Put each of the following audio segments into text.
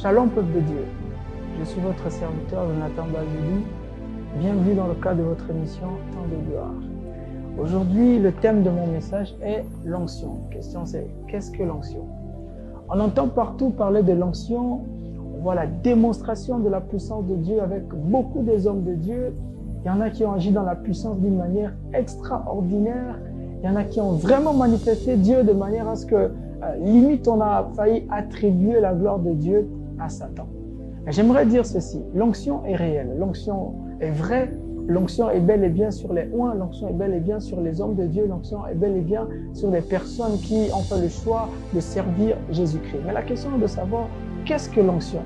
Shalom peuple de Dieu, je suis votre serviteur Jonathan Bazili. Bienvenue dans le cadre de votre émission Temps de gloire. Aujourd'hui, le thème de mon message est l'onction. La question c'est, qu'est-ce que l'onction? On entend partout parler de l'onction, on voit la démonstration de la puissance de Dieu avec beaucoup des hommes de Dieu. Il y en a qui ont agi dans la puissance d'une manière extraordinaire. Il y en a qui ont vraiment manifesté Dieu de manière à ce que limite on a failli attribuer la gloire de Dieu à Satan. J'aimerais dire ceci, l'onction est réelle, l'onction est vraie, l'onction est bel et bien sur les oints, l'onction est bel et bien sur les hommes de Dieu, l'onction est bel et bien sur les personnes qui ont fait le choix de servir Jésus-Christ. Mais la question est de savoir, qu'est-ce que l'onction?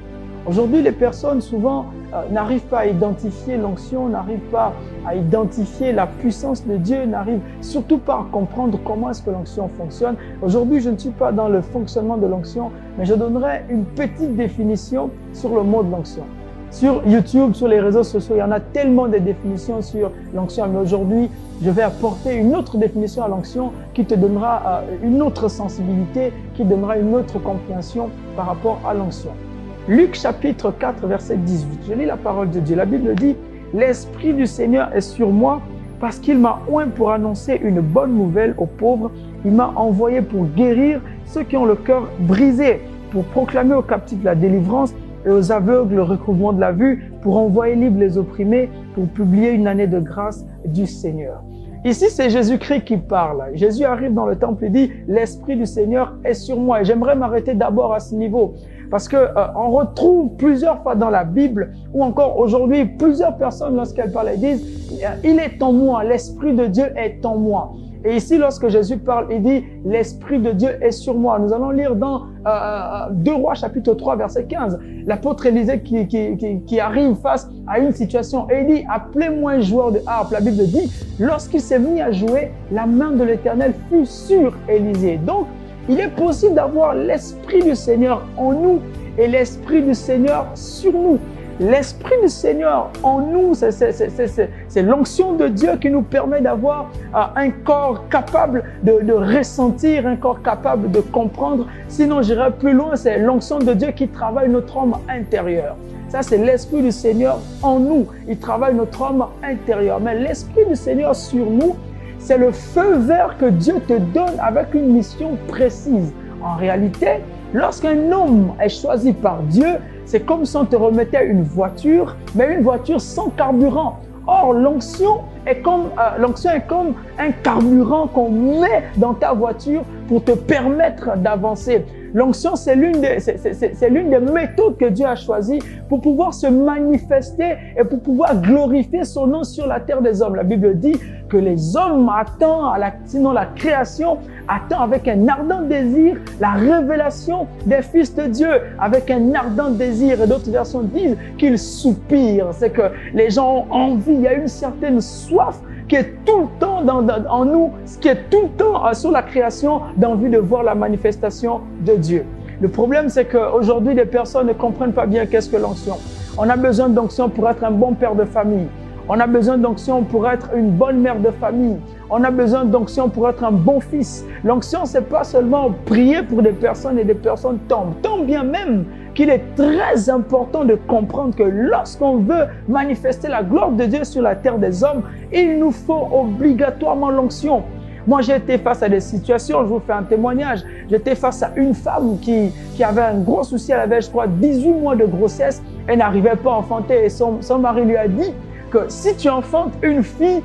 Aujourd'hui, les personnes souvent n'arrivent pas à identifier l'onction, n'arrivent pas à identifier la puissance de Dieu, n'arrivent surtout pas à comprendre comment est-ce que l'onction fonctionne. Aujourd'hui, je ne suis pas dans le fonctionnement de l'onction, mais je donnerai une petite définition sur le mot de l'onction. Sur YouTube, sur les réseaux sociaux, il y en a tellement de définitions sur l'onction, mais aujourd'hui, je vais apporter une autre définition à l'onction qui te donnera une autre sensibilité, qui donnera une autre compréhension par rapport à l'onction. Luc chapitre 4, verset 18. Je lis la parole de Dieu. La Bible dit « L'Esprit du Seigneur est sur moi parce qu'il m'a oint pour annoncer une bonne nouvelle aux pauvres. Il m'a envoyé pour guérir ceux qui ont le cœur brisé, pour proclamer aux captifs la délivrance et aux aveugles le recouvrement de la vue, pour envoyer libres les opprimés, pour publier une année de grâce du Seigneur. » Ici, c'est Jésus-Christ qui parle. Jésus arrive dans le temple et dit « L'Esprit du Seigneur est sur moi. » Et j'aimerais m'arrêter d'abord à ce niveau. Parce que on retrouve plusieurs fois dans la Bible, ou encore aujourd'hui, plusieurs personnes, lorsqu'elles parlent, elles disent « Il est en moi, l'Esprit de Dieu est en moi ». Et ici, lorsque Jésus parle, il dit « L'Esprit de Dieu est sur moi ». Nous allons lire dans 2 Rois chapitre 3, verset 15. L'apôtre Élisée qui arrive face à une situation et il dit « Appelez-moi un joueur de harpe ». La Bible dit « Lorsqu'il s'est mis à jouer, la main de l'Éternel fut sur Élisée ». Donc, il est possible d'avoir l'Esprit du Seigneur en nous et l'Esprit du Seigneur sur nous. L'Esprit du Seigneur en nous, c'est l'onction de Dieu qui nous permet d'avoir un corps capable de ressentir, un corps capable de comprendre. Sinon, j'irai plus loin, c'est l'onction de Dieu qui travaille notre homme intérieur. Ça, c'est l'Esprit du Seigneur en nous. Il travaille notre homme intérieur. Mais l'Esprit du Seigneur sur nous, c'est le feu vert que Dieu te donne avec une mission précise. En réalité, lorsqu'un homme est choisi par Dieu, c'est comme si on te remettait une voiture, mais une voiture sans carburant. Or, l'onction est comme un carburant qu'on met dans ta voiture pour te permettre d'avancer. L'onction, c'est l'une des méthodes que Dieu a choisies pour pouvoir se manifester et pour pouvoir glorifier son nom sur la terre des hommes. La Bible dit que les hommes attendent, sinon la création attend avec un ardent désir la révélation des fils de Dieu, avec un ardent désir. Et d'autres versions disent qu'ils soupirent. C'est que les gens ont envie, il y a une certaine soif qui est tout le temps en nous, qui est tout le temps sur la création d'envie de voir la manifestation de Dieu. Le problème, c'est qu'aujourd'hui, les personnes ne comprennent pas bien qu'est-ce que l'onction. On a besoin d'onction pour être un bon père de famille. On a besoin d'onction pour être une bonne mère de famille. On a besoin d'onction pour être un bon fils. L'onction, c'est pas seulement prier pour des personnes et des personnes tombent. Tant bien même qu'il est très important de comprendre que lorsqu'on veut manifester la gloire de Dieu sur la terre des hommes, il nous faut obligatoirement l'onction. Moi, j'ai été face à des situations, je vous fais un témoignage. J'étais face à une femme qui avait un gros souci, elle avait, je crois, 18 mois de grossesse, elle n'arrivait pas à enfanter et son mari lui a dit que si tu enfantes une fille,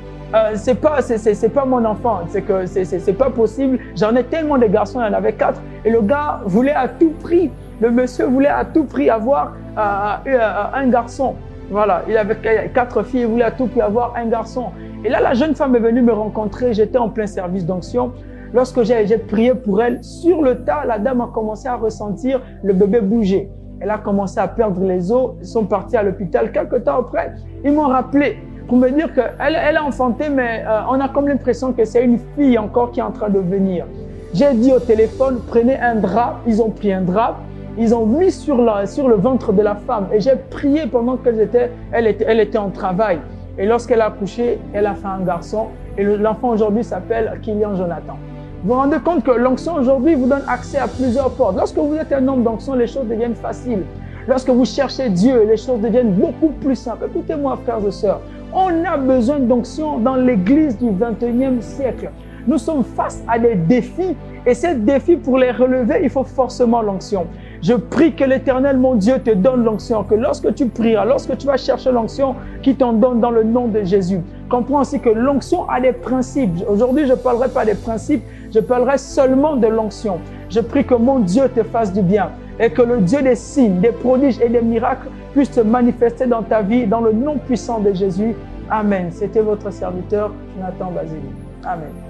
c'est pas mon enfant, c'est pas possible. J'en ai tellement de garçons, il y en avait 4 et le gars voulait à tout prix. Le monsieur voulait à tout prix avoir un garçon. Voilà, il avait 4 filles, il voulait à tout prix avoir un garçon. Et là, la jeune femme est venue me rencontrer, j'étais en plein service d'onction. Lorsque j'ai prié pour elle, sur le tas, la dame a commencé à ressentir le bébé bouger. Elle a commencé à perdre les os, ils sont partis à l'hôpital. Quelques temps après, ils m'ont rappelé pour me dire qu'elle a enfanté, mais on a comme l'impression que c'est une fille encore qui est en train de venir. J'ai dit au téléphone, prenez un drap, ils ont pris un drap. Ils ont mis sur le ventre de la femme et j'ai prié pendant qu'elle était en travail. Et lorsqu'elle a accouché, elle a fait un garçon et l'enfant aujourd'hui s'appelle Kylian Jonathan. Vous vous rendez compte que l'onction aujourd'hui vous donne accès à plusieurs portes. Lorsque vous êtes un homme d'onction, les choses deviennent faciles. Lorsque vous cherchez Dieu, les choses deviennent beaucoup plus simples. Écoutez-moi, frères et sœurs, on a besoin d'onction dans l'Église du 21e siècle. Nous sommes face à des défis et ces défis, pour les relever, il faut forcément l'onction. Je prie que l'Éternel, mon Dieu, te donne l'onction, que lorsque tu prieras, lorsque tu vas chercher l'onction, qu'il t'en donne dans le nom de Jésus. Comprends aussi que l'onction a des principes. Aujourd'hui, je ne parlerai pas des principes, je parlerai seulement de l'onction. Je prie que mon Dieu te fasse du bien et que le Dieu des signes, des prodiges et des miracles puisse se manifester dans ta vie, dans le nom puissant de Jésus. Amen. C'était votre serviteur, Jonathan Basile. Amen.